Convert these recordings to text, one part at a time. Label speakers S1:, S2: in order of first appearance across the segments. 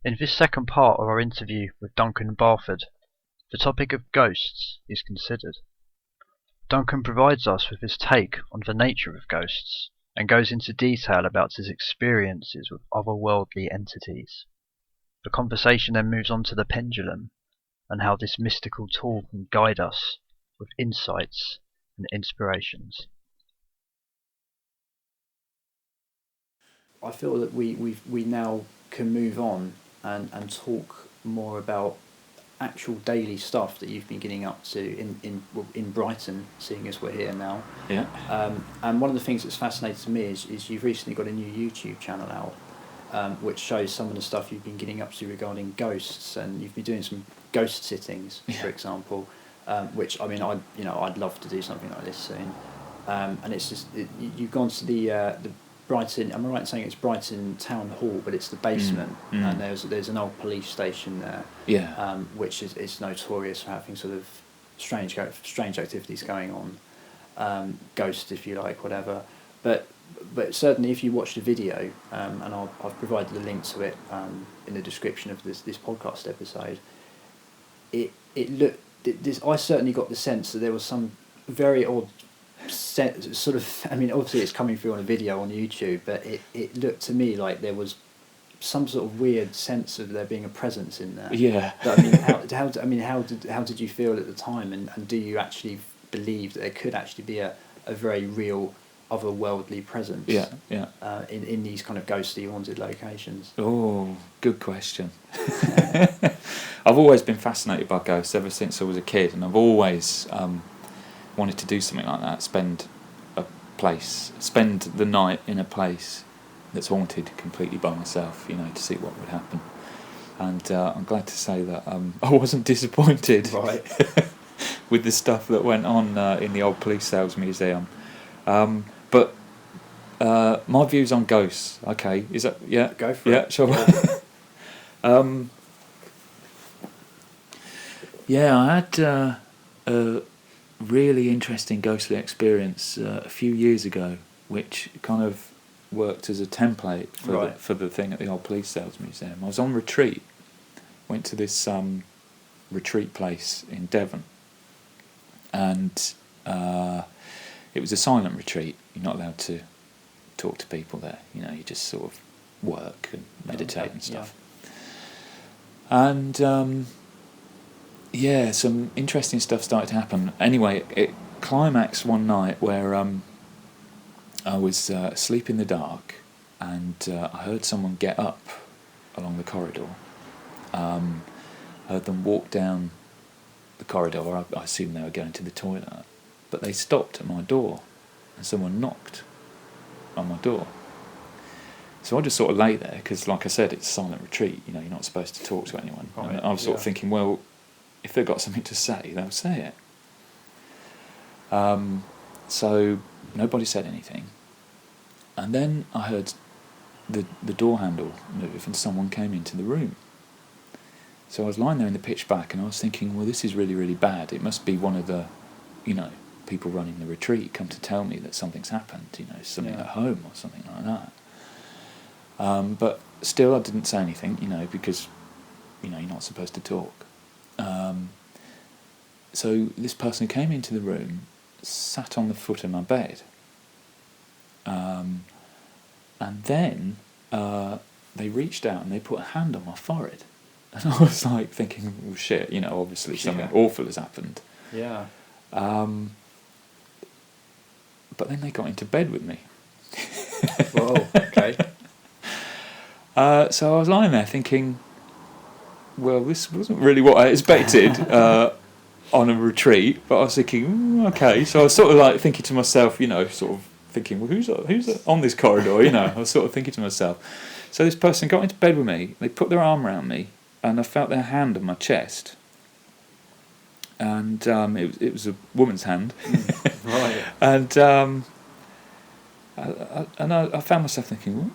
S1: In this second part of our interview with Duncan Barford, the topic of ghosts is considered. Duncan provides us with his take on the nature of ghosts and goes into detail about his experiences with otherworldly entities. The conversation then moves on to the pendulum and how this mystical tool can guide us with insights and inspirations.
S2: I feel that we now can move on and talk more about actual daily stuff that you've been getting up to in Brighton, seeing as we're here now.
S3: Yeah.
S2: And one of the things that's fascinating to me is you've recently got a new YouTube channel out, which shows some of the stuff you've been getting up to regarding ghosts, and you've been doing some ghost sittings, for example, which I'd love to do something like this soon. And it's just you've gone to the Brighton. Am I right in saying it's Brighton Town Hall, but it's the basement, and there's an old police station there.
S3: Yeah.
S2: Which is notorious for having sort of strange activities going on, ghosts, if you like, whatever. But certainly, if you watch the video, and I've provided the link to it in the description of this podcast episode, I certainly got the sense that there was some very odd sort of. I mean, obviously it's coming through on a video on YouTube, but it looked to me like there was some sort of weird sense of there being a presence in there.
S3: Yeah.
S2: How did you feel at the time, and do you actually believe that there could actually be a very real otherworldly presence?
S3: Yeah.
S2: In these kind of ghostly haunted locations?
S3: Oh, good question. I've always been fascinated by ghosts ever since I was a kid, and I've always wanted to do something like that. Spend the night in a place that's haunted completely by myself, to see what would happen. And I'm glad to say that I wasn't disappointed
S2: Right.
S3: with the stuff that went on in the old police sales museum. But my views on ghosts, okay, is that, yeah?
S2: Go for
S3: it. Yeah, sure. I had a really interesting ghostly experience a few years ago, which kind of worked as a template for the thing at the old police sales museum. I was on retreat, went to this retreat place in Devon, and it was a silent retreat. You're not allowed to talk to people there. You just sort of work and meditate and stuff. Yeah. And some interesting stuff started to happen. Anyway, it climaxed one night where I was asleep in the dark, and I heard someone get up along the corridor. I heard them walk down the corridor. I assumed they were going to the toilet, but they stopped at my door, and someone knocked on my door. So I just sort of lay there, because like I said, it's a silent retreat, you're not supposed to talk to anyone. Right. And I was sort of thinking, well, if they've got something to say, they'll say it. So nobody said anything. And then I heard the door handle move, and someone came into the room. So I was lying there in the pitch black, and I was thinking, well, this is really, really bad. It must be one of the, people running the retreat come to tell me that something's happened, something at home or something like that. But still, I didn't say anything, because, you're not supposed to talk. So this person came into the room, sat on the foot of my bed, and then they reached out and they put a hand on my forehead. And I was like thinking, well, shit, obviously something awful has happened.
S2: Yeah.
S3: But then they got into bed with me.
S2: Whoa, okay.
S3: So I was lying there thinking, well, this wasn't really what I expected on a retreat, but I was thinking, okay. So I was sort of like thinking to myself, sort of thinking, well, who's on this corridor? I was sort of thinking to myself. So this person got into bed with me, they put their arm around me, and I felt their hand on my chest. And it was a woman's hand.
S2: Right.
S3: And I found myself thinking, well,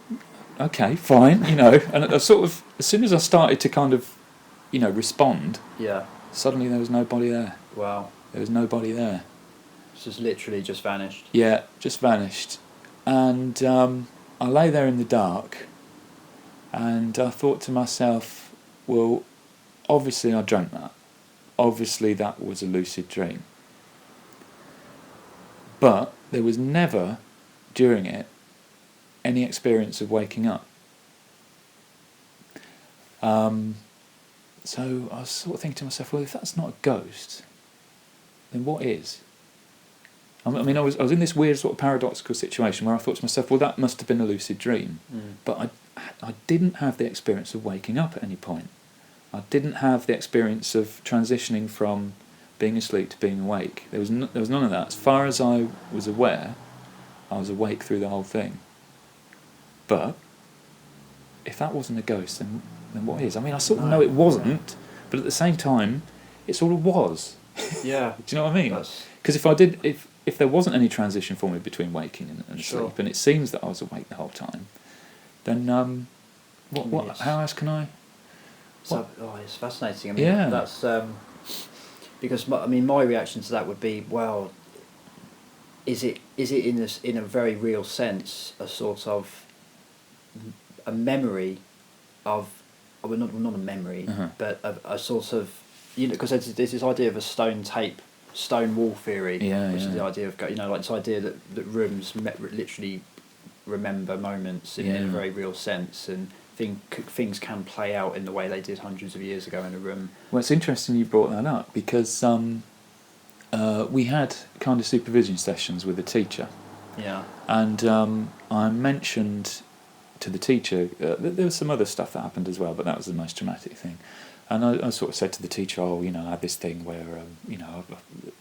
S3: okay, fine, and I sort of, as soon as I started to kind of, respond, suddenly there was nobody there.
S2: Wow.
S3: There was nobody there.
S2: It's just literally just vanished.
S3: Yeah, just vanished. And I lay there in the dark, and I thought to myself, well, obviously I dreamt that. Obviously that was a lucid dream. But there was never, during it, any experience of waking up. So I was sort of thinking to myself, well, if that's not a ghost, then what is? I mean, I was in this weird sort of paradoxical situation where I thought to myself, well, that must have been a lucid dream. But I didn't have the experience of waking up at any point. I didn't have the experience of transitioning from being asleep to being awake. There was none of that. As far as I was aware, I was awake through the whole thing. But if that wasn't a ghost, then what is? I mean, I sort of know it wasn't, but at the same time, it sort of was.
S2: Yeah.
S3: Do you know what I mean? Because if there wasn't any transition for me between waking and
S2: Sure.
S3: sleep, and it seems that I was awake the whole time, then what? How else can I?
S2: So, it's fascinating. I mean,
S3: Yeah.
S2: that's because my reaction to that would be, well, is it in a very real sense a sort of a memory of, well, not a memory, but a sort of, because there's this idea of a stone wall theory, which is the idea of, like this idea that rooms literally remember moments in a very real sense, and things can play out in the way they did hundreds of years ago in a room.
S3: Well, it's interesting you brought that up, because we had kind of supervision sessions with a teacher.
S2: Yeah.
S3: And I mentioned to the teacher, there was some other stuff that happened as well, but that was the most dramatic thing. And I sort of said to the teacher, I had this thing where,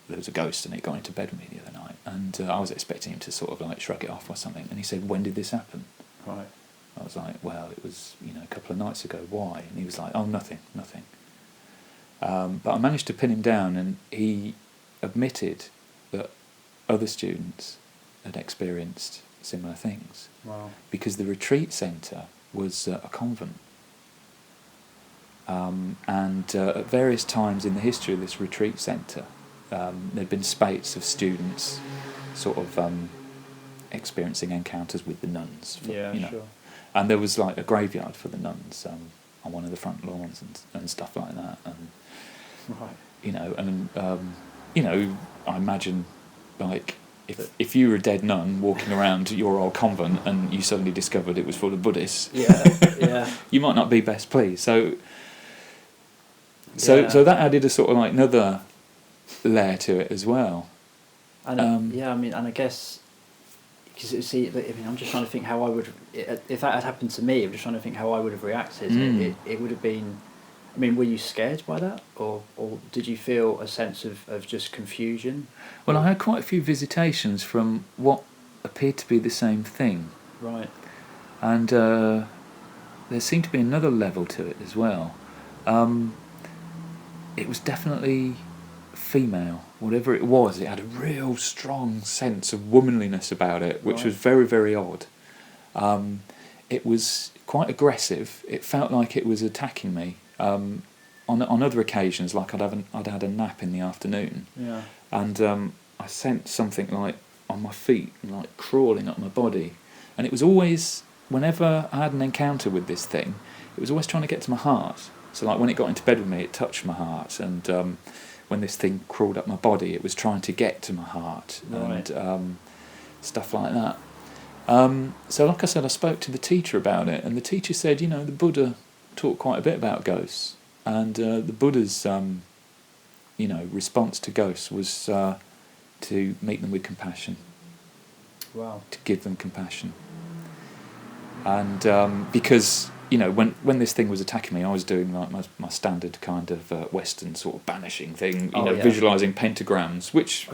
S3: there was a ghost and it got into bed with me the other night. And I was expecting him to sort of like shrug it off or something. And he said, when did this happen?
S2: Right.
S3: I was like, well, it was, a couple of nights ago. Why? And he was like, oh, nothing. But I managed to pin him down, and he admitted that other students had experienced similar things.
S2: Wow.
S3: Because the retreat centre was a convent. And at various times in the history of this retreat centre, there'd been spates of students sort of experiencing encounters with the nuns.
S2: Sure.
S3: And there was like a graveyard for the nuns on one of the front lawns and stuff like that. And
S2: right.
S3: I imagine, like, if you were a dead nun walking around your old convent and you suddenly discovered it was full of Buddhists, you might not be best pleased. So that added a sort of like another layer to it as well.
S2: And and I guess, because I'm just trying to think how I would, if that had happened to me, I'm just trying to think how I would have reacted. It would have been, were you scared by that, or did you feel a sense of just confusion?
S3: Well, I had quite a few visitations from what appeared to be the same thing.
S2: Right.
S3: And there seemed to be another level to it as well. It was definitely female. Whatever it was, it had a real strong sense of womanliness about it, which was very, very odd. It was quite aggressive. It felt like it was attacking me. On other occasions, like I'd had a nap in the afternoon, and I sensed something like on my feet, like crawling up my body, and it was always, whenever I had an encounter with this thing, it was always trying to get to my heart. So like when it got into bed with me, it touched my heart, and when this thing crawled up my body, it was trying to get to my heart, and stuff like that. So like I said, I spoke to the teacher about it, and the teacher said, the Buddha taught quite a bit about ghosts, and the Buddha's response to ghosts was to meet them with compassion.
S2: Wow.
S3: To give them compassion. And because when this thing was attacking me, I was doing like my standard kind of Western sort of banishing thing, visualising pentagrams, which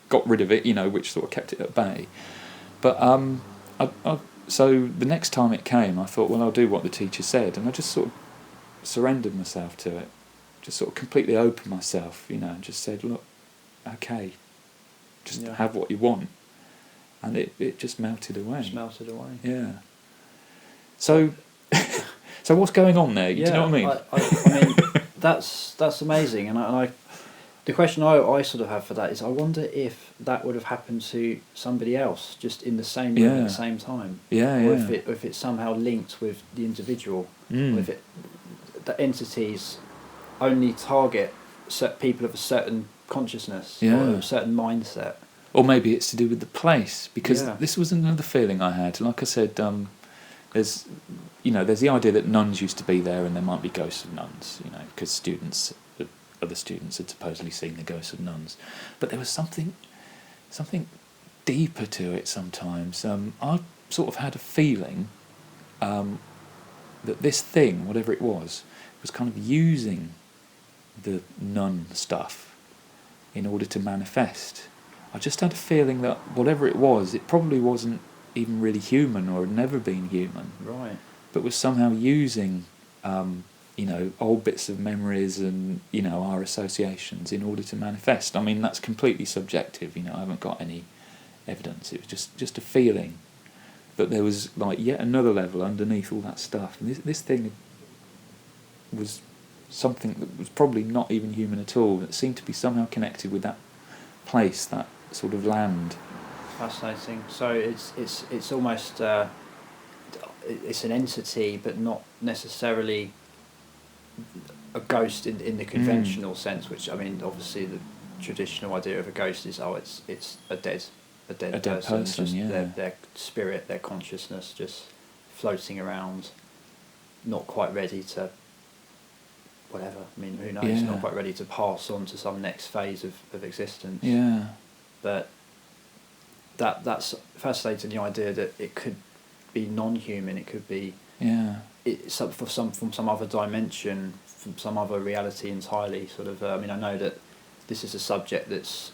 S3: got rid of it, which sort of kept it at bay. But so the next time it came, I thought, well, I'll do what the teacher said, and I just sort of surrendered myself to it, just sort of completely opened myself, and just said, look, okay, just have what you want, and it just melted away. Yeah. So what's going on there? Do you know what I mean?
S2: I mean, that's amazing, and The question I sort of have for that is, I wonder if that would have happened to somebody else just in the same room at the same time, or if it's somehow linked with the individual, or if the entities only target people of a certain consciousness or a certain mindset.
S3: Or maybe it's to do with the place, because this was another feeling I had. Like I said, there's the idea that nuns used to be there, and there might be ghosts of nuns, because other students had supposedly seen the ghosts of nuns. But there was something deeper to it sometimes. I sort of had a feeling that this thing, whatever it was kind of using the nun stuff in order to manifest. I just had a feeling that whatever it was, it probably wasn't even really human, or had never been human.
S2: Right.
S3: But was somehow using old bits of memories and our associations in order to manifest. I mean, that's completely subjective. I haven't got any evidence. It was just a feeling that there was like yet another level underneath all that stuff. And this thing was something that was probably not even human at all. It seemed to be somehow connected with that place, that sort of land.
S2: Fascinating. So it's almost it's an entity, but not necessarily a ghost in the conventional sense. Which, I mean, obviously the traditional idea of a ghost is it's a dead person, just their spirit, their consciousness just floating around, not quite ready to whatever. I mean, who knows? Not quite ready to pass on to some next phase of existence.
S3: Yeah.
S2: But that's fascinating, the idea that it could be non-human. It could be from some other dimension, from some other reality entirely. Sort of. I mean, I know that this is a subject that's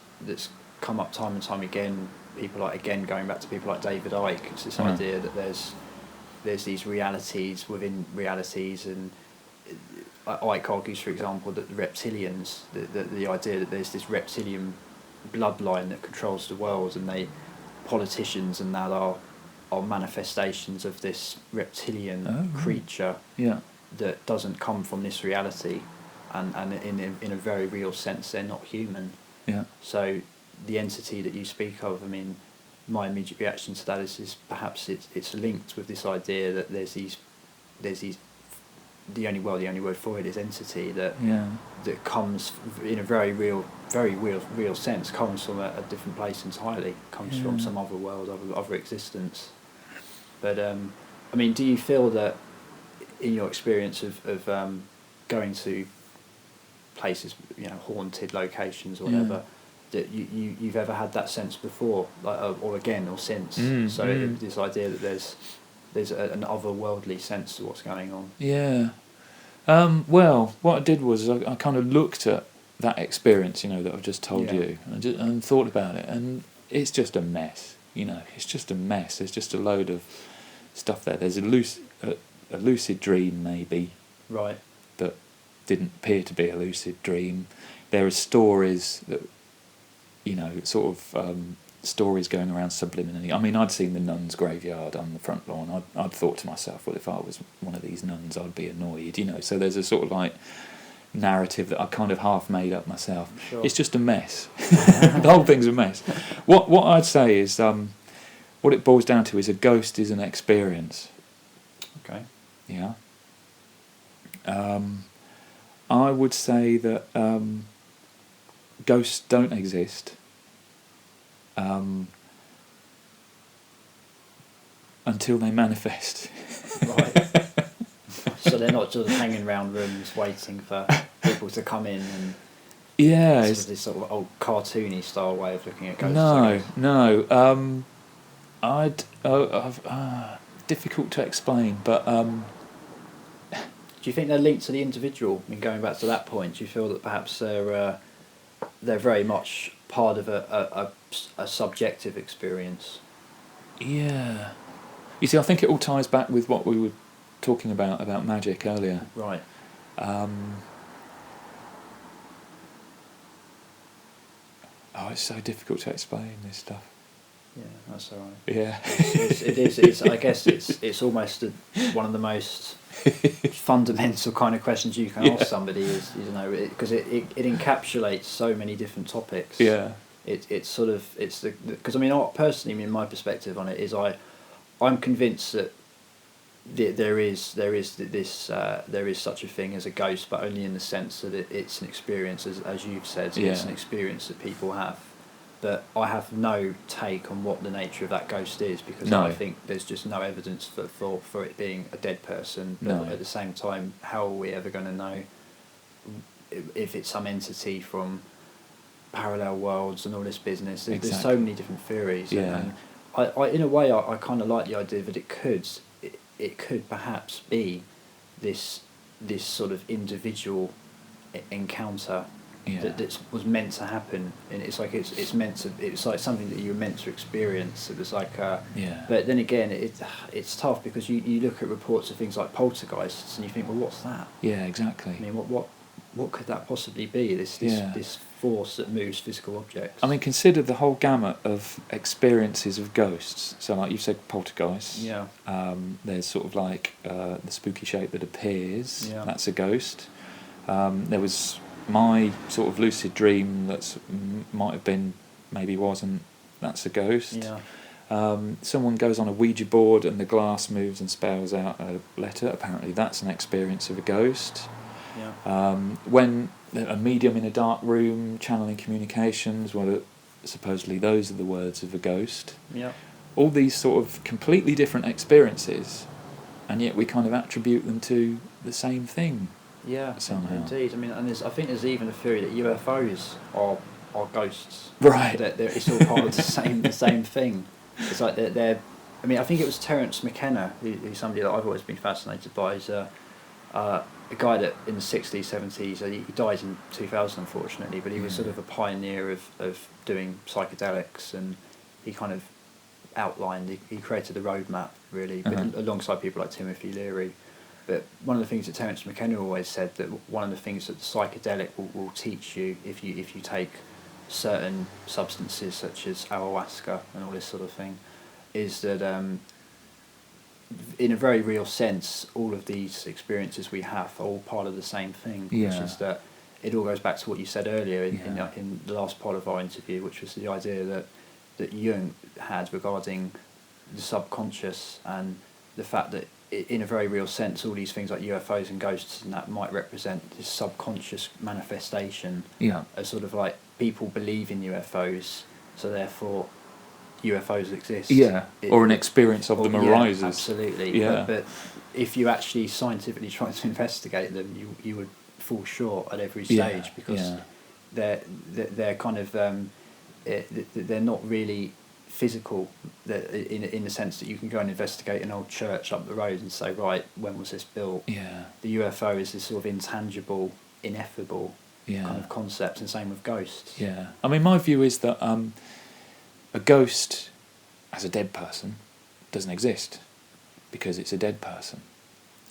S2: come up time and time again. Going back to people like David Icke. It's this idea that there's these realities within realities, and Icke argues, for example, that the reptilians, the idea that there's this reptilian bloodline that controls the world, and politicians and that are manifestations of this reptilian creature that doesn't come from this reality, and in a very real sense they're not human.
S3: Yeah. So
S2: the entity that you speak of, I mean, my immediate reaction to that is perhaps it's linked with this idea that there's these the only word for it is entity, that comes in a very real sense, comes from a different place entirely, comes from some other world, other existence. But I mean, do you feel that in your experience of going to places, haunted locations or whatever, that you've ever had that sense before, like, or again, or since? This idea that there's an otherworldly sense to what's going on.
S3: Yeah. Well, what I did was I kind of looked at that experience, that I've just told you, and thought about it, and it's just a mess. It's just a mess. There's just a load of stuff there. There's a lucid dream, maybe.
S2: Right.
S3: That didn't appear to be a lucid dream. There are stories that, stories going around subliminally. I mean, I'd seen the nuns' graveyard on the front lawn. I'd thought to myself, well, if I was one of these nuns, I'd be annoyed, So there's a sort of like narrative that I kind of half made up myself. Sure. It's just a mess. The whole thing's a mess. What I'd say is, what it boils down to is a ghost is an experience.
S2: Okay.
S3: Yeah. I would say that ghosts don't exist. Until they manifest.
S2: Right. So they're not just hanging around rooms waiting for people to come in, and it's this sort of old cartoony style way of looking at ghosts.
S3: No. Difficult to explain, but
S2: do you think they're linked to the individual? I mean, going back to that point, do you feel that perhaps they're very much part of a subjective experience?
S3: Yeah. You see, I think it all ties back with what we were talking about magic earlier.
S2: Right.
S3: It's so difficult to explain this stuff.
S2: Yeah, that's all right.
S3: Yeah.
S2: It's I guess it's almost one of the most fundamental kind of questions you can ask somebody is, you know, because it encapsulates so many different topics.
S3: Yeah.
S2: It's sort of, it's the, because I mean, personally, I mean, my perspective on it is I'm convinced that there is such a thing as a ghost, but only in the sense that it's an experience, as you've said, it's an experience that people have. But I have no take on what the nature of that ghost is, because I think there's just no evidence for it being a dead person. But at the same time, how are we ever going to know if it's some entity from parallel worlds and all this business? There's so many different theories.
S3: Yeah.
S2: And I in a way, I kind of like the idea that it could perhaps be this sort of individual encounter that was meant to happen, and it's like it's like something that you were meant to experience. It was like but then again, it's tough, because you look at reports of things like poltergeists and you think, well, what's that?
S3: Yeah, exactly.
S2: I mean, what could that possibly be? This force that moves physical objects.
S3: I mean, consider the whole gamut of experiences of ghosts. So, like you said, poltergeists.
S2: Yeah.
S3: There's sort of like the spooky shape that appears.
S2: Yeah.
S3: That's a ghost. There was my sort of lucid dream that might have been, maybe wasn't. That's a ghost.
S2: Yeah.
S3: Someone goes on a Ouija board and the glass moves and spells out a letter. Apparently, that's an experience of a ghost.
S2: Yeah.
S3: When a medium in a dark room channeling communications, well, supposedly those are the words of a ghost.
S2: Yeah.
S3: All these sort of completely different experiences, and yet we kind of attribute them to the same thing.
S2: Yeah,
S3: somehow.
S2: Indeed. I mean, and I think there's even a theory that UFOs are ghosts.
S3: Right.
S2: That it's all part of the same thing. It's like they're. I mean, I think it was Terence McKenna, who's somebody that I've always been fascinated by. He's a guy that in the 60s, 70s, he died in 2000, unfortunately, but he was sort of a pioneer of doing psychedelics, and he kind of outlined, he created a roadmap, really, but alongside people like Timothy Leary. But one of the things that Terence McKenna always said, that one of the things that the psychedelic will teach you if you take certain substances such as ayahuasca and all this sort of thing, is that in a very real sense, all of these experiences we have are all part of the same thing, which is that it all goes back to what you said earlier in the last part of our interview, which was the idea that Jung had regarding the subconscious, and the fact that in a very real sense, all these things like UFOs and ghosts and that might represent this subconscious manifestation.
S3: Yeah.
S2: As sort of like people believe in UFOs, so therefore UFOs exist.
S3: Yeah. Or an experience of them arises.
S2: Absolutely.
S3: Yeah.
S2: But if you actually scientifically try to investigate them, you would fall short at every stage, because they're kind of they're not really physical, in the sense that you can go and investigate an old church up the road and say, right, when was this built?
S3: Yeah.
S2: The UFO is this sort of intangible, ineffable kind of concept, and same with ghosts.
S3: Yeah. I mean, my view is that a ghost as a dead person doesn't exist, because it's a dead person.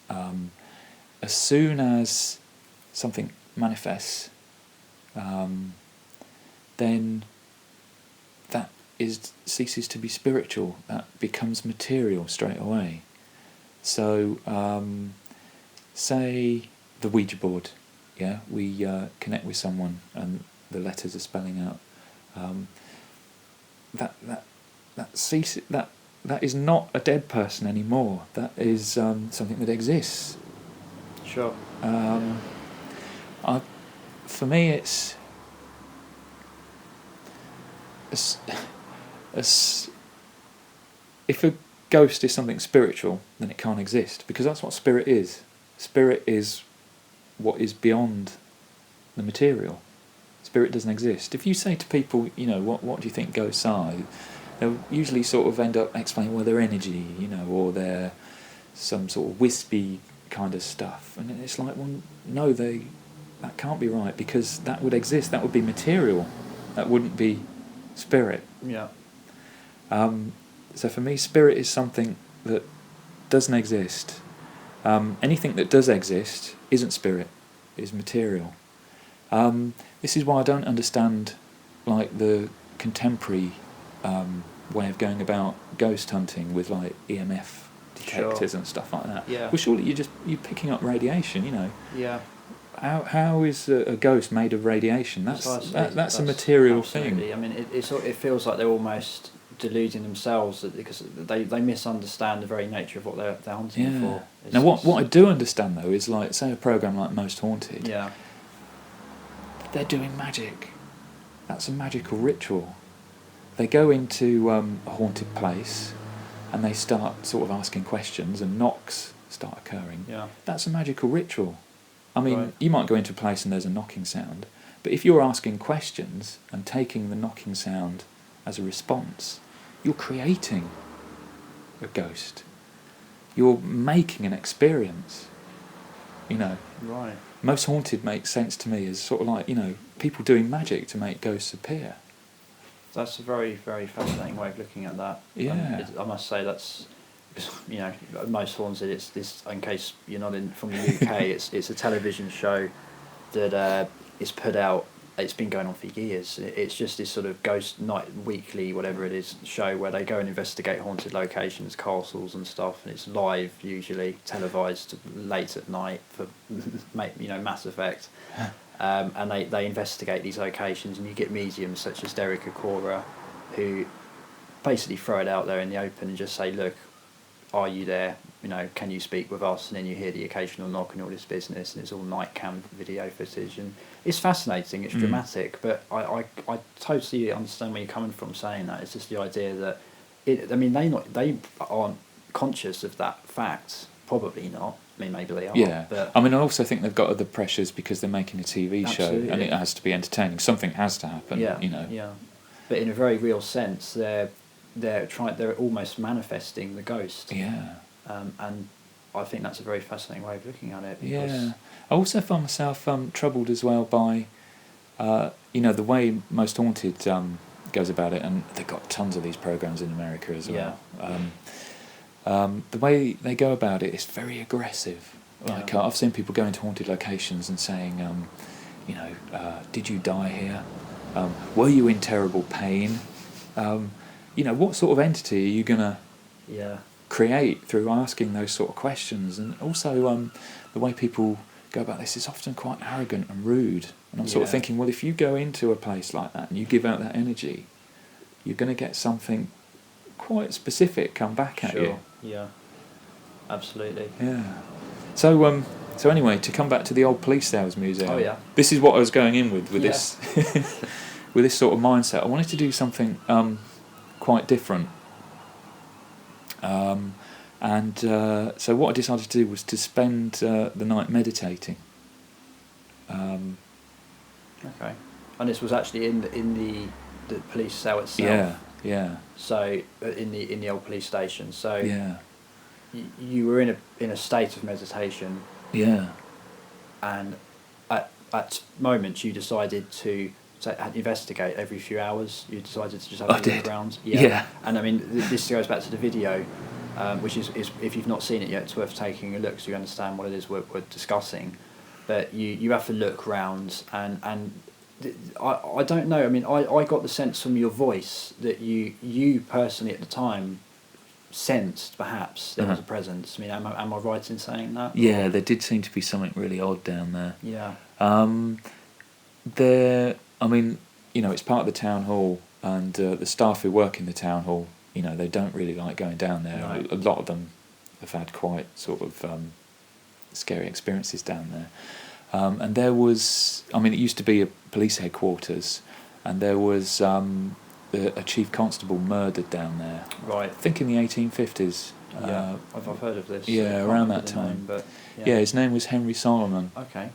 S3: As soon as something manifests, then that ceases to be spiritual. That becomes material straight away. So, say the Ouija board. Yeah, we connect with someone and the letters are spelling out. That is not a dead person anymore. That is something that exists.
S2: Sure.
S3: For me, it's if a ghost is something spiritual, then it can't exist, because that's what spirit is. Spirit is what is beyond the material. Spirit doesn't exist. If you say to people, what do you think ghosts are? They'll usually sort of end up explaining, well, they're energy, or they're some sort of wispy kind of stuff. And it's like, well, no, that can't be right, because that would exist. That would be material. That wouldn't be spirit.
S2: Yeah.
S3: So for me, spirit is something that doesn't exist. Anything that does exist isn't spirit, is material. This is why I don't understand, like, the contemporary way of going about ghost hunting with like EMF detectors and stuff like that.
S2: Yeah.
S3: Well, surely you're picking up radiation, you know.
S2: Yeah.
S3: How is a ghost made of radiation? That's a material
S2: absolutely.
S3: thing.
S2: I mean, it feels like they're almost deluding themselves because they misunderstand the very nature of what they're hunting for.
S3: Now, what I do understand though is, like, say a program like Most Haunted.
S2: Yeah.
S3: They're doing magic. That's a magical ritual. They go into a haunted place, and they start sort of asking questions, and knocks start occurring.
S2: Yeah.
S3: That's a magical ritual. I mean,
S2: Right.
S3: you might go into a place and there's a knocking sound, but if you're asking questions and taking the knocking sound as a response, you're creating a ghost. You're making an experience. You know.
S2: Right.
S3: Most Haunted makes sense to me as sort of like, you know, people doing magic to make ghosts appear.
S2: That's a very, very fascinating way of looking at that.
S3: Yeah.
S2: I must say that's, you know, Most Haunted. It's this. In case you're not from the UK, it's a television show that is put out. It's been going on for years. It's just this sort of ghost night, weekly, whatever it is, show where they go and investigate haunted locations, castles and stuff, and it's live, usually televised late at night for, you know, Mass Effect. And they investigate these locations, and you get mediums such as Derek Acora, who basically throw it out there in the open and just say, look, are you there? You know, can you speak with us? And then you hear the occasional knock and all this business, and it's all night cam video footage, and it's fascinating, it's dramatic, but I totally understand where you're coming from saying that. It's just the idea that they aren't conscious of that fact, probably not. I mean, maybe they are.
S3: Yeah,
S2: but
S3: I mean, I also think they've got other pressures because they're making a TV show,
S2: Absolutely.
S3: and it has to be entertaining. Something has to happen.
S2: yeah,
S3: You know.
S2: yeah. But in a very real sense, they're almost manifesting the ghost.
S3: Yeah.
S2: And I think that's a very fascinating way of looking at it.
S3: Yeah. I also find myself troubled as well by, you know, the way Most Haunted goes about it, and they've got tons of these programs in America as well. The way they go about it is very aggressive. Like, I've seen people go into haunted locations and saying, you know, did you die here? Were you in terrible pain? You know, what sort of entity are you going to create through asking those sort of questions? And also the way people go about this is often quite arrogant and rude. And I'm sort of thinking, well, if you go into a place like that and you give out that energy, you're going to get something quite specific come back at you.
S2: Yeah, absolutely.
S3: Yeah. So anyway, to come back to the old police sales museum.
S2: Oh yeah.
S3: This is what I was going in with this with this sort of mindset. I wanted to do something quite different. So what I decided to do was to spend the night meditating.
S2: Okay. And this was actually in the police cell itself.
S3: Yeah. Yeah.
S2: So in the old police station. So
S3: Yeah.
S2: You were in a state of meditation.
S3: Yeah.
S2: And at moments you decided to investigate every few hours. You decided to just have a look around.
S3: Yeah.
S2: And I mean, this goes back to the video, which is if you've not seen it yet, it's worth taking a look so you understand what it is we're discussing. But you have to look round, and I don't know. I mean, I got the sense from your voice that you personally at the time sensed perhaps there was a presence. I mean, am I right in saying that?
S3: Yeah, there did seem to be something really odd down there.
S2: Yeah.
S3: I mean, you know, it's part of the town hall, and the staff who work in the town hall, you know, they don't really like going down there.
S2: Right.
S3: A lot of them have had quite sort of scary experiences down there. And there was, I mean, it used to be a police headquarters, and there was a chief constable murdered down there.
S2: Right.
S3: I think in the 1850s.
S2: Yeah, I've heard of this.
S3: Yeah, around that time.
S2: But
S3: yeah, his name was Henry Solomon.
S2: Okay.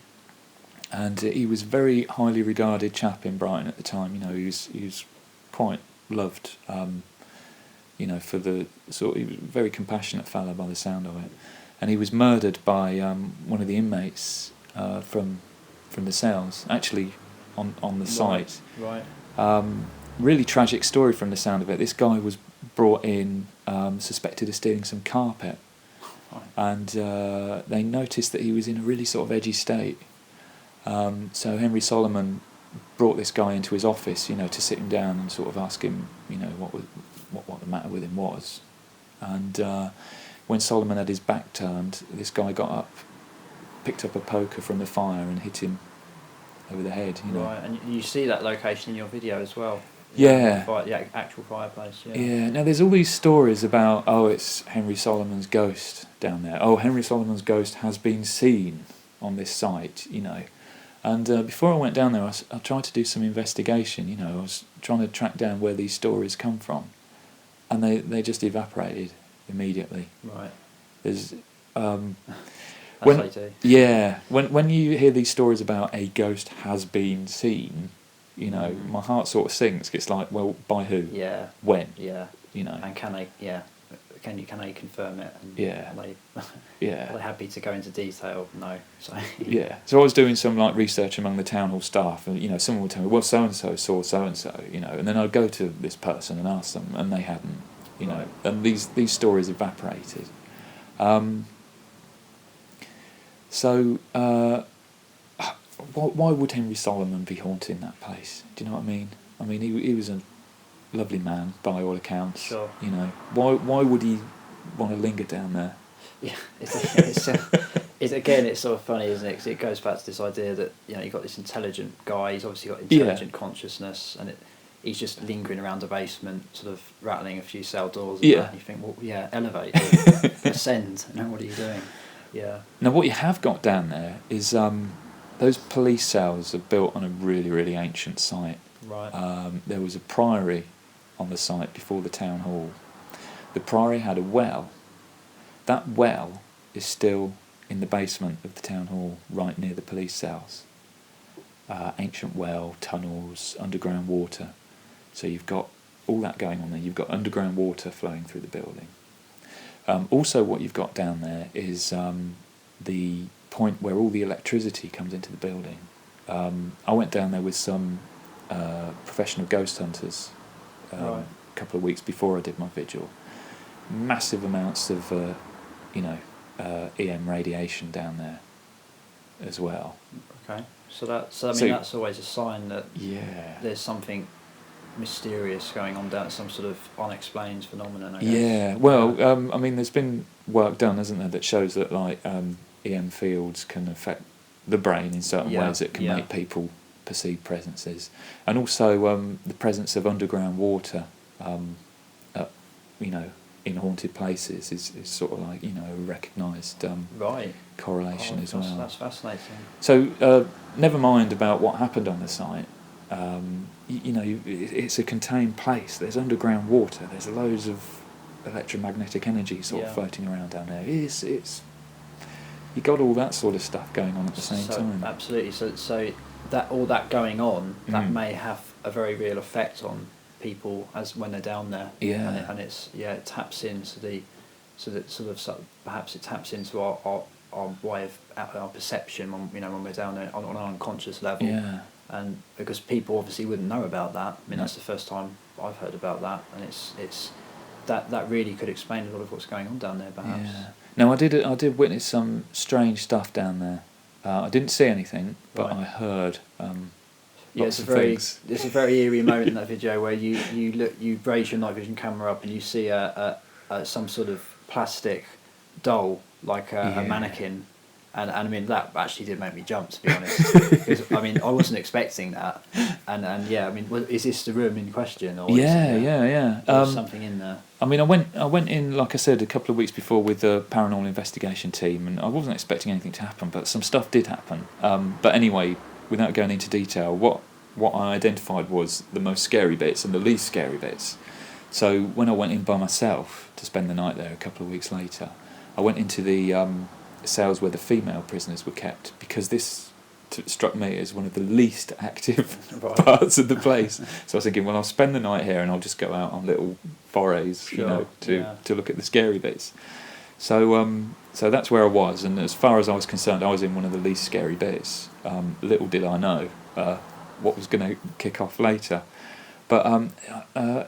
S3: And he was a very highly regarded chap in Brighton at the time. You know, he was quite loved. You know, for the sort, he was a very compassionate fellow by the sound of it. And he was murdered by one of the inmates from the cells, actually on the site.
S2: Right.
S3: Really tragic story from the sound of it. This guy was brought in suspected of stealing some carpet, and they noticed that he was in a really sort of edgy state. So Henry Solomon brought this guy into his office, to sit him down and sort of ask him, what the matter with him was. And when Solomon had his back turned, this guy got up, picked up a poker from the fire and hit him over the head.
S2: Right, and you see that location in your video as well.
S3: Yeah.
S2: The actual fireplace. Yeah.
S3: Yeah. Now there's all these stories about, it's Henry Solomon's ghost down there. Oh, Henry Solomon's ghost has been seen on this site. And before I went down there, I tried to do some investigation. I was trying to track down where these stories come from, and they just evaporated immediately.
S2: Right.
S3: There's
S2: That's how you do.
S3: Yeah, when you hear these stories about a ghost has been seen, my heart sort of sinks. It's like, well, by who?
S2: Yeah.
S3: When?
S2: Yeah. And can they? Yeah. Can they confirm it? And
S3: Yeah.
S2: Are they happy to go into detail? No. So.
S3: Yeah. So I was doing some research among the town hall staff, and someone would tell me, well, so and so saw so and so, and then I'd go to this person and ask them, and they hadn't,
S2: Right.
S3: and these stories evaporated. So why would Henry Solomon be haunting that place? Do you know what I mean? I mean, he was a lovely man by all accounts.
S2: Sure.
S3: Why would he want to linger down there?
S2: Yeah, it's sort of funny, isn't it? 'Cause it goes back to this idea that you've got this intelligent guy. He's obviously got intelligent consciousness, and he's just lingering around the basement, sort of rattling a few cell doors. And that, and you think, well, yeah, elevate, ascend. What are you doing? Yeah.
S3: Now, what you have got down there is those police cells are built on a really, really ancient site.
S2: Right.
S3: There was a priory on the site before the town hall. The priory had a well. That well is still in the basement of the town hall, right near the police cells. Ancient well, tunnels, underground water. So you've got all that going on there. You've got underground water flowing through the building. Also, what you've got down there is the point where all the electricity comes into the building. I went down there with some professional ghost hunters a couple of weeks before I did my vigil. Massive amounts of EM radiation down there as well.
S2: Okay. So that's always a sign that
S3: Yeah.
S2: there's something mysterious going on down, some sort of unexplained phenomenon, I guess.
S3: Yeah, well, there's been work done, hasn't there, that shows that EM fields can affect the brain in certain ways that can make people perceive presences, and also the presence of underground water, in haunted places is sort of like a recognised correlation as well.
S2: That's fascinating.
S3: So never mind about what happened on the site. It's a contained place. There's underground water. There's loads of electromagnetic energy sort of floating around down there. It's you got all that sort of stuff going on at the same time.
S2: Absolutely. So that all that going on that may have a very real effect on people as when they're down there.
S3: Yeah.
S2: And it taps into perhaps it taps into our way of our perception when we're down there on an unconscious level.
S3: Yeah.
S2: And because people obviously wouldn't know about that. That's the first time I've heard about that, and it's that really could explain a lot of what's going on down there, perhaps.
S3: Yeah. Now I did witness some strange stuff down there. I didn't see anything, but I heard.
S2: It's a very eerie moment in that video where you raise your night vision camera up and you see some sort of plastic doll, like a mannequin. And that actually did make me jump, to be honest, because I wasn't expecting that, and is this the room in question, or there's something in there?
S3: I went in, like I said, a couple of weeks before with the paranormal investigation team, and I wasn't expecting anything to happen, but some stuff did happen. But anyway, without going into detail, what I identified was the most scary bits and the least scary bits. So when I went in by myself to spend the night there a couple of weeks later, I went into the cells where the female prisoners were kept, because this struck me as one of the least active parts of the place. So I was thinking, well, I'll spend the night here and I'll just go out on little forays, to look at the scary bits. So that's where I was, and as far as I was concerned, I was in one of the least scary bits. Little did I know what was going to kick off later, but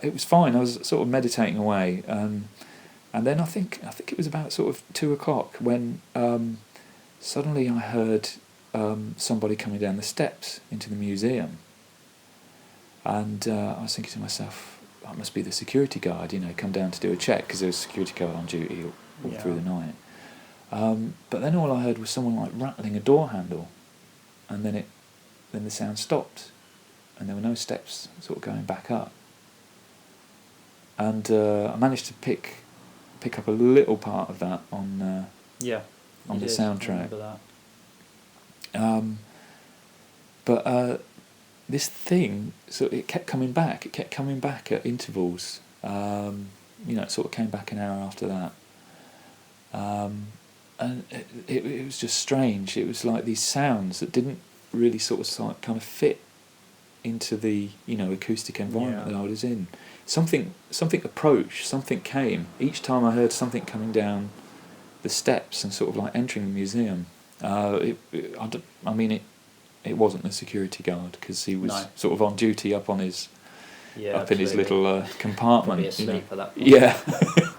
S3: it was fine. I was sort of meditating away. And then I think it was about sort of 2:00 when suddenly I heard somebody coming down the steps into the museum. And I was thinking to myself, that must be the security guard, come down to do a check, because there was a security guard on duty all through the night. But then all I heard was someone like rattling a door handle, and then the sound stopped, and there were no steps sort of going back up. And I managed to pick up a little part of that on the soundtrack. But this thing, so it kept coming back. It kept coming back at intervals. It sort of came back an hour after that. And it was just strange. It was like these sounds that didn't really sort of kind of fit into the acoustic environment that I was in. Something approached, something came. Each time I heard something coming down the steps and sort of like entering the museum. It wasn't the security guard, because he was sort of on duty up on his in his little compartment.
S2: Probably asleep at that point.
S3: Yeah,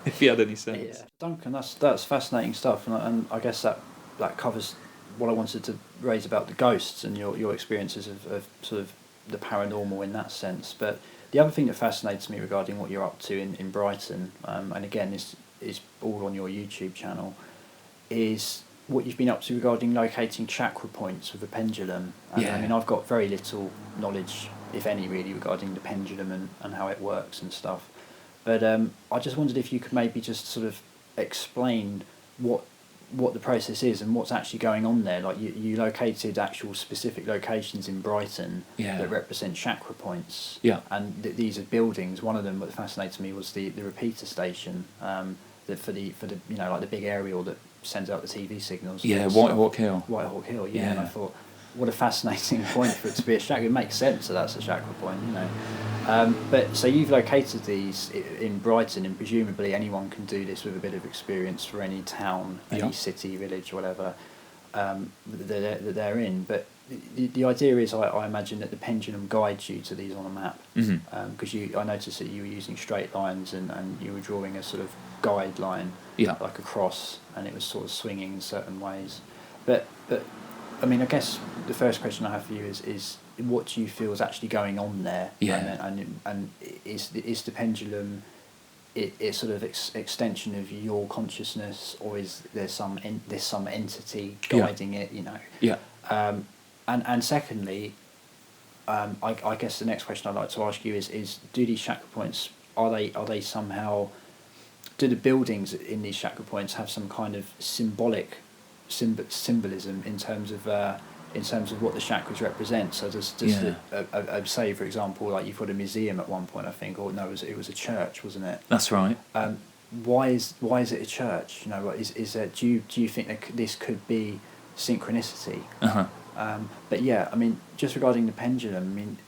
S3: if he had any sense.
S2: Yeah. Duncan, that's fascinating stuff, and I guess that covers what I wanted to raise about the ghosts and your experiences of sort of the paranormal in that sense. But the other thing that fascinates me regarding what you're up to in Brighton, and again this is all on your YouTube channel, is what you've been up to regarding locating chakra points with the pendulum. I mean, I've got very little knowledge, if any, really, regarding the pendulum and how it works and stuff. But I just wondered if you could maybe just sort of explain what the process is and what's actually going on there. Like you located actual specific locations in Brighton that represent chakra points. Yeah. And these are buildings. One of them that fascinated me was the repeater station. For the like the big aerial that sends out the TV signals. Yeah,
S3: Whitehawk Hill.
S2: Whitehawk Hill, yeah. And I thought, what a fascinating point for it to be a chakra. It makes sense that that's a chakra point, But so you've located these in Brighton, and presumably anyone can do this with a bit of experience for any town, any city, village, whatever that they're in. But the idea is, I imagine that the pendulum guides you to these on a map, because I noticed that you were using straight lines and you were drawing a sort of guide line, like a cross, and it was sort of swinging in certain ways. But I mean, I guess the first question I have for you is what do you feel is actually going on there?
S3: Yeah.
S2: And is the pendulum it's sort of extension of your consciousness, or is there some entity guiding it?
S3: Yeah.
S2: And secondly, I guess the next question I'd like to ask you is do these chakra points, are they somehow, do the buildings in these chakra points have some kind of symbolism in terms of what the chakras represent? So does say, for example, like you've got a museum at one point, I think, or no, it was a church, wasn't it?
S3: That's right.
S2: Why is it a church? Is there, do you think that this could be synchronicity? But yeah, I mean, just regarding the pendulum, I mean,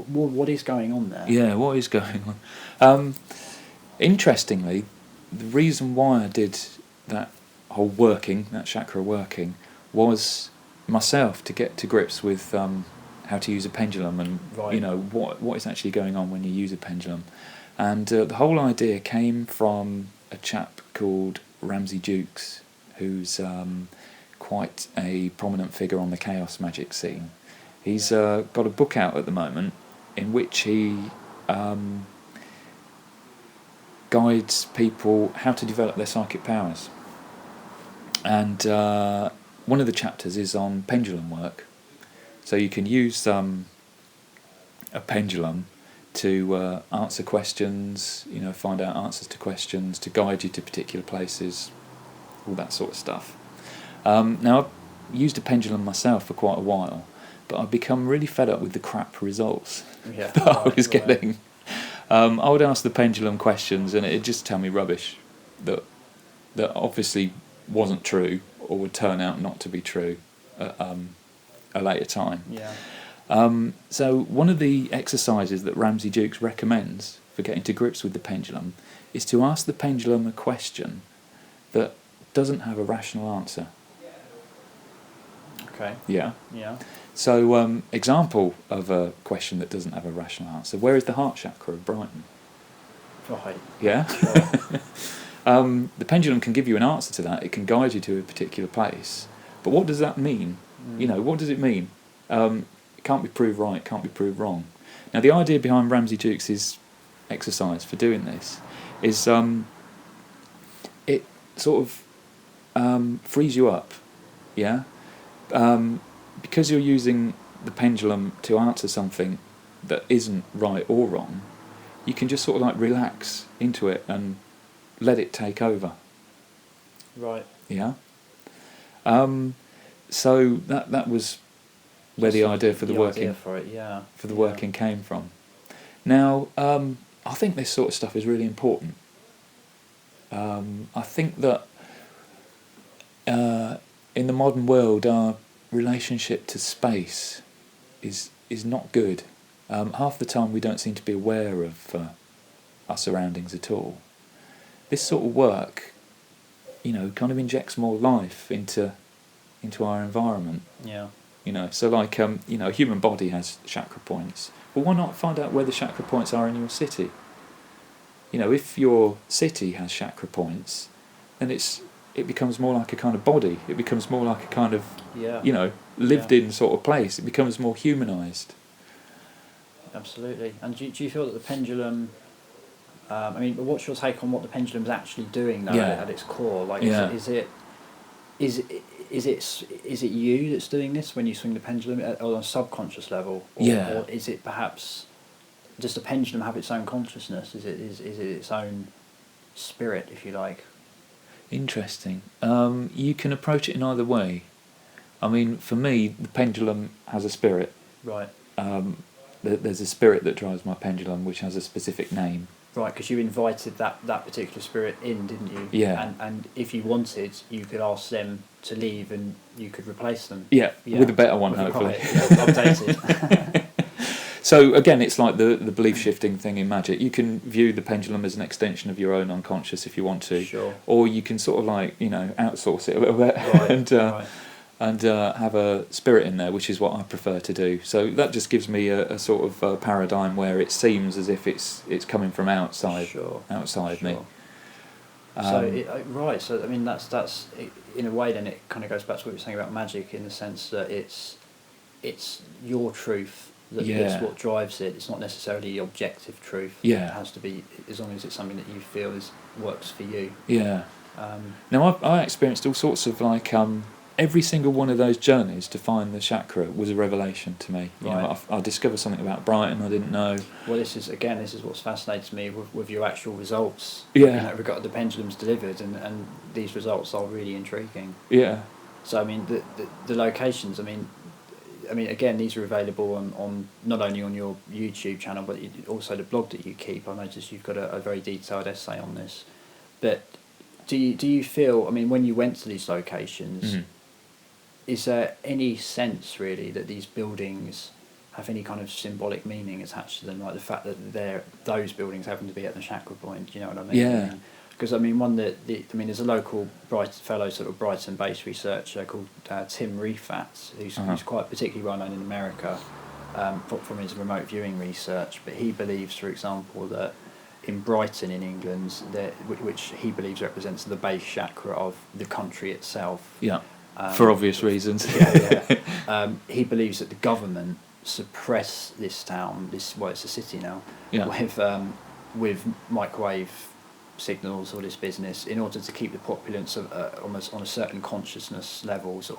S2: what is going on there?
S3: Yeah, what is going on? Interestingly, the reason why I did that whole that chakra working, was myself to get to grips with how to use a pendulum and what is actually going on when you use a pendulum. And the whole idea came from a chap called Ramsey Dukes, who's quite a prominent figure on the chaos magic scene. He's got a book out at the moment in which he guides people how to develop their psychic powers. And one of the chapters is on pendulum work. So you can use a pendulum to answer questions, find out answers to questions, to guide you to particular places, all that sort of stuff. Now, I've used a pendulum myself for quite a while, but I've become really fed up with the crap results that I was getting. I would ask the pendulum questions and it'd just tell me rubbish that obviously wasn't true, or would turn out not to be true at a later time. So one of the exercises that Ramsey Dukes recommends for getting to grips with the pendulum is to ask the pendulum a question that doesn't have a rational answer.
S2: Okay.
S3: Yeah. So example of a question that doesn't have a rational answer: where is the heart chakra of Brighton?
S2: Right.
S3: Yeah. The pendulum can give you an answer to that. It can guide you to a particular place. But what does that mean? What does it mean? It can't be proved right, it can't be proved wrong. Now, the idea behind Ramsey Jukes' exercise for doing this is it sort of frees you up, yeah? Because you're using the pendulum to answer something that isn't right or wrong, you can just sort of like relax into it and let it take over.
S2: Right.
S3: Yeah. So that was where the idea for the working
S2: for it, yeah.
S3: for the working came from. Now, I think this sort of stuff is really important. I think that in the modern world, our relationship to space is not good. Half the time, we don't seem to be aware of our surroundings at all. This sort of work, kind of injects more life into our environment.
S2: Yeah.
S3: So like a human body has chakra points. But why not find out where the chakra points are in your city? If your city has chakra points, then it becomes more like a kind of body. It becomes more like a kind of lived-in sort of place. It becomes more humanised.
S2: Absolutely. And do you feel that the pendulum? What's your take on what the pendulum's actually doing though at its core? Like, is it you that's doing this when you swing the pendulum on a subconscious level, or is it perhaps does the pendulum have its own consciousness? Is it its own spirit, if you like?
S3: Interesting. You can approach it in either way. I mean, for me, the pendulum has a spirit.
S2: Right.
S3: There's a spirit that drives my pendulum, which has a specific name.
S2: Right, because you invited that particular spirit in, didn't you?
S3: Yeah.
S2: And if you wanted, you could ask them to leave and you could replace them.
S3: Yeah. With a better one, hopefully.
S2: Updated.
S3: So again, it's like the belief shifting thing in magic. You can view the pendulum as an extension of your own unconscious if you want to.
S2: Sure.
S3: Or you can sort of like, outsource it a little bit.
S2: Right,
S3: and have a spirit in there, which is what I prefer to do. So that just gives me a sort of paradigm where it seems as if it's coming from outside me.
S2: So I mean that's in a way then it kind of goes back to what you were saying about magic, in the sense that it's your truth that's what drives it. It's not necessarily objective truth.
S3: Yeah.
S2: It has to be, as long as it's something that you feel works for you.
S3: Yeah. Now I experienced all sorts of like every single one of those journeys to find the chakra was a revelation to me. I discovered something about Brighton I didn't know.
S2: Well, this is what's fascinates me with your actual results.
S3: Yeah.
S2: Regarding the pendulums delivered, and these results are really intriguing.
S3: Yeah.
S2: So I mean the locations. I mean again, these are available on not only on your YouTube channel, but also the blog that you keep. I noticed you've got a very detailed essay on this. But do you feel? I mean, when you went to these locations. Mm-hmm. Is there any sense really that these buildings have any kind of symbolic meaning attached to them, like the fact that those buildings happen to be at the chakra point? Do you know what I mean?
S3: Yeah.
S2: Because there's a local fellow sort of Brighton-based researcher called Tim Refat, who's quite particularly well known in America from his remote viewing research. But he believes, for example, that in Brighton in England, which he believes represents the base chakra of the country itself.
S3: Yeah. For obvious reasons.
S2: He believes that the government suppress this town. It's a city now.
S3: Yeah.
S2: With microwave signals, all this business, in order to keep the populace almost on a certain consciousness level, so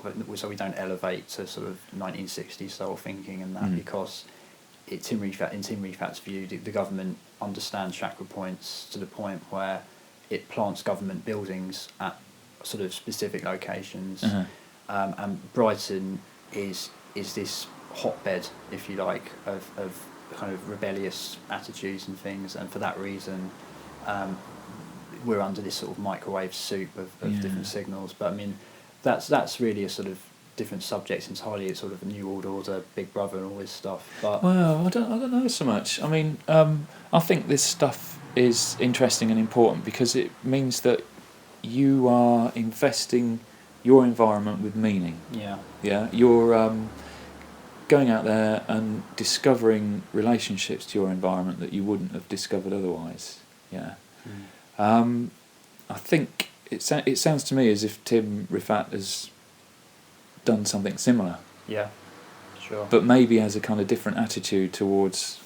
S2: we don't elevate to sort of 1960s style thinking and that, because in Tim Refat's view, the government understands chakra points to the point where it plants government buildings at sort of specific locations, and Brighton is this hotbed, if you like, of kind of rebellious attitudes and things, and for that reason, we're under this sort of microwave soup of different signals. But I mean, that's really a sort of different subject entirely. It's sort of a New World Order, Big Brother, and all this stuff. But
S3: well, I don't know so much. I mean, I think this stuff is interesting and important because it means that you are investing your environment with meaning. Yeah. Yeah. You're going out there and discovering relationships to your environment that you wouldn't have discovered otherwise. Yeah. I think it sounds to me as if Tim Rifat has done something similar.
S2: Yeah. Sure.
S3: But maybe has a kind of different attitude towards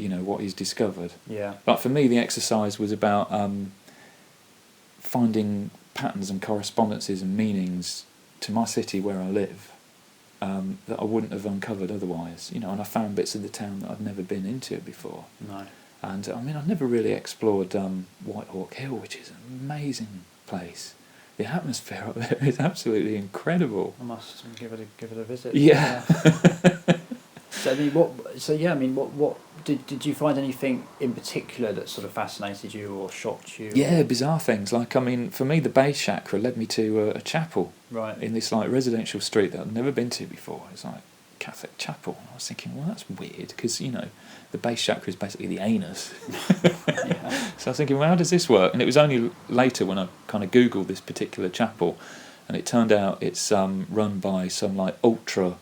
S3: what he's discovered.
S2: Yeah.
S3: But for me, the exercise was about finding patterns and correspondences and meanings to my city where I live that I wouldn't have uncovered otherwise. And I found bits of the town that I'd never been into before.
S2: No.
S3: And I've never really explored Whitehawk Hill, which is an amazing place. The atmosphere up there is absolutely incredible.
S2: I must give it a visit.
S3: Yeah.
S2: So what did you find anything in particular that sort of fascinated you or shocked you?
S3: Yeah, bizarre things. Like, for me, the base chakra led me to a chapel.
S2: Right.
S3: In this residential street that I'd never been to before. It's like Catholic chapel. And I was thinking, well, that's weird because the base chakra is basically the anus.
S2: Yeah.
S3: So I was thinking, well, how does this work? And it was only later when I kind of Googled this particular chapel, and it turned out it's run by some ultra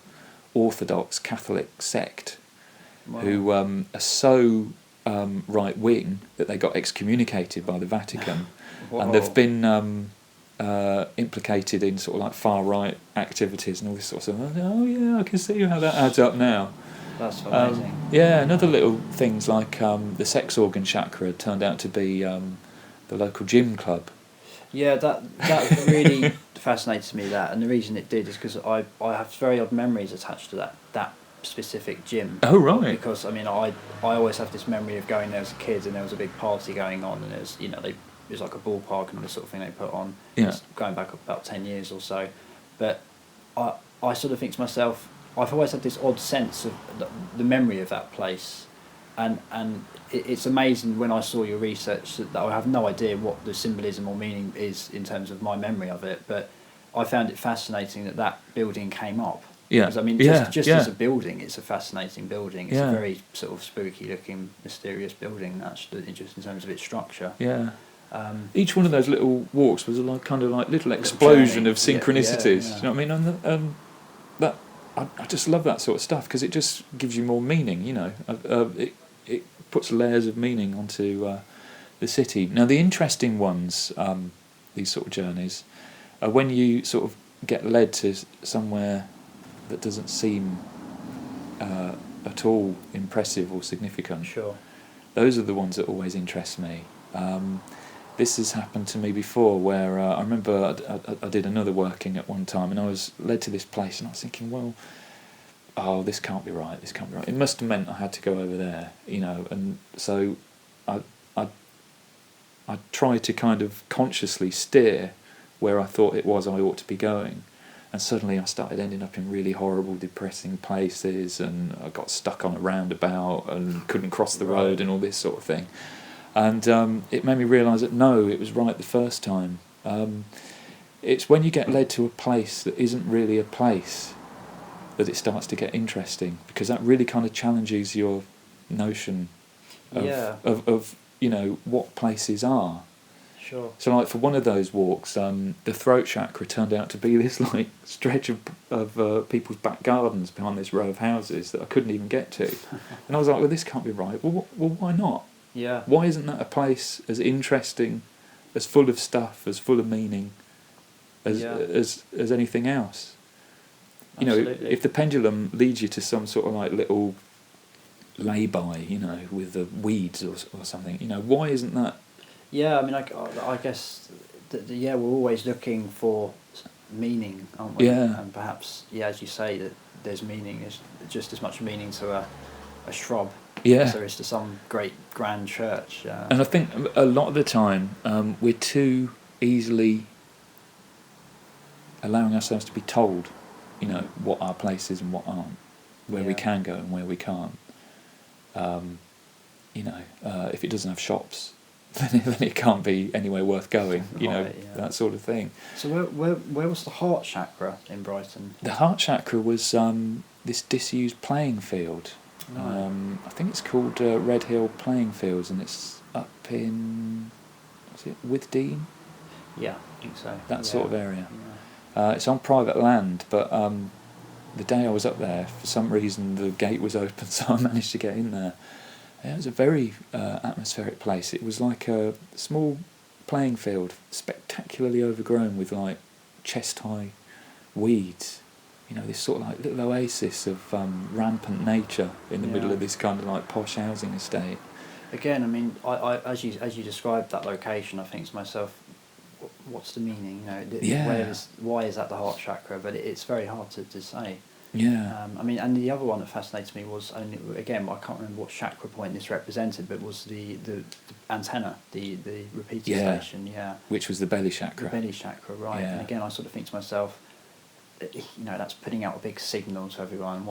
S3: orthodox Catholic sect.
S2: Wow.
S3: Who are so right wing that they got excommunicated by the Vatican, and they've been implicated in sort of far right activities and all this sort of stuff. Oh yeah, I can see how that adds up now.
S2: That's amazing.
S3: Yeah, and other little things like the sex organ chakra turned out to be the local gym club.
S2: Yeah, that really fascinates me. And the reason it did is because I have very odd memories attached to that specific gym.
S3: Oh right.
S2: Because I always have this memory of going there as a kid, and there was a big party going on, and there's it was like a ballpark and all this sort of thing they put on.
S3: Yeah.
S2: It's going back about 10 years or so, but I sort of think to myself, I've always had this odd sense of the memory of that place, and it's amazing when I saw your research that I have no idea what the symbolism or meaning is in terms of my memory of it, but I found it fascinating that building came up.
S3: Yeah.
S2: Because just as a building, it's a fascinating building. It's a very sort of spooky-looking, mysterious building. Actually, just in terms of its structure.
S3: Yeah. Each one of those little walks was kind of little explosion of synchronicities.
S2: Yeah.
S3: You know what I mean? And that I just love that sort of stuff because it just gives you more meaning. It puts layers of meaning onto the city. Now, the interesting ones, these sort of journeys, are when you sort of get led to somewhere that doesn't seem at all impressive or significant.
S2: Sure.
S3: Those are the ones that always interest me. This has happened to me before where I remember I did another working at one time and I was led to this place and I was thinking, well, this can't be right, It must have meant I had to go over there, and so I tried to kind of consciously steer where I thought it was I ought to be going. And suddenly I started ending up in really horrible, depressing places, and I got stuck on a roundabout and couldn't cross the road and all this sort of thing. And it made me realise that no, it was right the first time. It's when you get led to a place that isn't really a place that it starts to get interesting, because that really kind of challenges your notion of what places are.
S2: Sure.
S3: So, for one of those walks, the throat chakra turned out to be this stretch of people's back gardens behind this row of houses that I couldn't even get to, and I was like, well, this can't be right. Well, why not?
S2: Yeah.
S3: Why isn't that a place as interesting, as full of stuff, as full of meaning, as anything else?
S2: Absolutely.
S3: If the pendulum leads you to some sort of little lay-by, with the weeds or something, why isn't that?
S2: Yeah, I guess we're always looking for meaning, aren't we?
S3: Yeah.
S2: And perhaps, as you say, that there's meaning, is just as much meaning to a shrub as there is to some great grand church.
S3: And I think a lot of the time we're too easily allowing ourselves to be told, what our place is and what aren't, where we can go and where we can't. If it doesn't have shops, then it can't be anywhere worth going, that sort of thing.
S2: So where was the heart chakra in Brighton?
S3: The heart chakra was this disused playing field.
S2: Right.
S3: I think it's called Red Hill Playing Fields, and it's up in, Withdean?
S2: Yeah, I think so.
S3: That sort of area.
S2: Yeah.
S3: It's on private land, but the day I was up there, for some reason the gate was open, so I managed to get in there. It was a very atmospheric place. It was like a small playing field, spectacularly overgrown with chest-high weeds, this sort of like little oasis of rampant nature in the
S2: Yeah.
S3: middle of this kind of like posh housing estate.
S2: Again, I mean, I as you described that location, I think to myself, what's the meaning?
S3: Yeah.
S2: Why is that the heart chakra? But it's very hard to say.
S3: Yeah.
S2: I mean, and the other one that fascinates me was, only again, I can't remember what chakra point this represented, but was the antenna, the repeater station, yeah.
S3: Which was the belly chakra.
S2: The belly chakra, right.
S3: Yeah.
S2: And again, I sort of think to myself, that's putting out a big signal to everyone.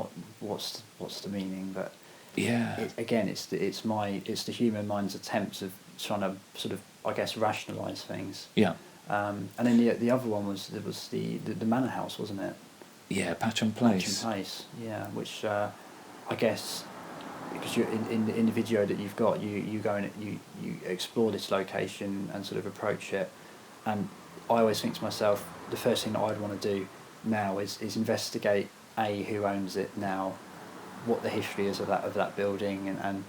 S2: What's the meaning? But
S3: Yeah.
S2: it's the human mind's attempts of trying to sort of, I guess, rationalise things.
S3: Yeah.
S2: And then the other one was the manor house, wasn't it?
S3: Yeah, Patcham Place.
S2: Patcham Place, yeah, which I guess, because you're in the video that you've got, you go and you explore this location and sort of approach it, and I always think to myself, the first thing that I'd want to do now is investigate who owns it now, what the history is of that building, and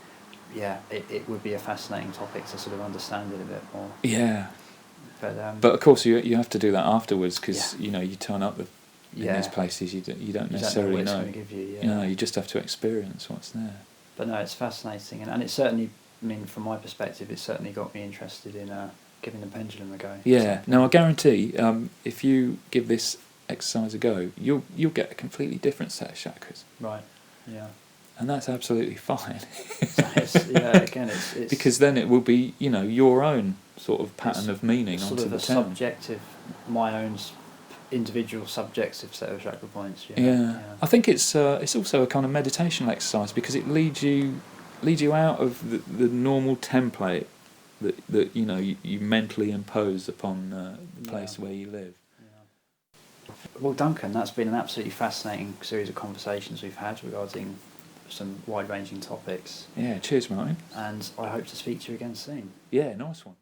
S2: yeah, it would be a fascinating topic to sort of understand it a bit more.
S3: Yeah.
S2: But
S3: of course you have to do that afterwards, because
S2: Yeah.
S3: you turn up in these places you don't necessarily
S2: know. What it's
S3: know.
S2: going to give you,
S3: You just have to experience what's there.
S2: But no, it's fascinating, and it's certainly, I mean, from my perspective, it's certainly got me interested in giving the pendulum a go.
S3: Yeah. Now I guarantee, if you give this exercise a go, you'll get a completely different set of chakras.
S2: Right. Yeah.
S3: And that's absolutely fine.
S2: It's
S3: because then it will be your own sort of pattern of meaning
S2: sort
S3: onto
S2: of
S3: the
S2: a
S3: town.
S2: subjective, my own individual subjective set of chakra points.
S3: Yeah. I think it's also a kind of meditation exercise, because it leads you out of the normal template that you mentally impose upon the place where you live.
S2: Yeah. Well, Duncan, that's been an absolutely fascinating series of conversations we've had regarding some wide-ranging topics.
S3: Yeah, cheers, Martin.
S2: And I hope to speak to you again soon.
S3: Yeah, nice one.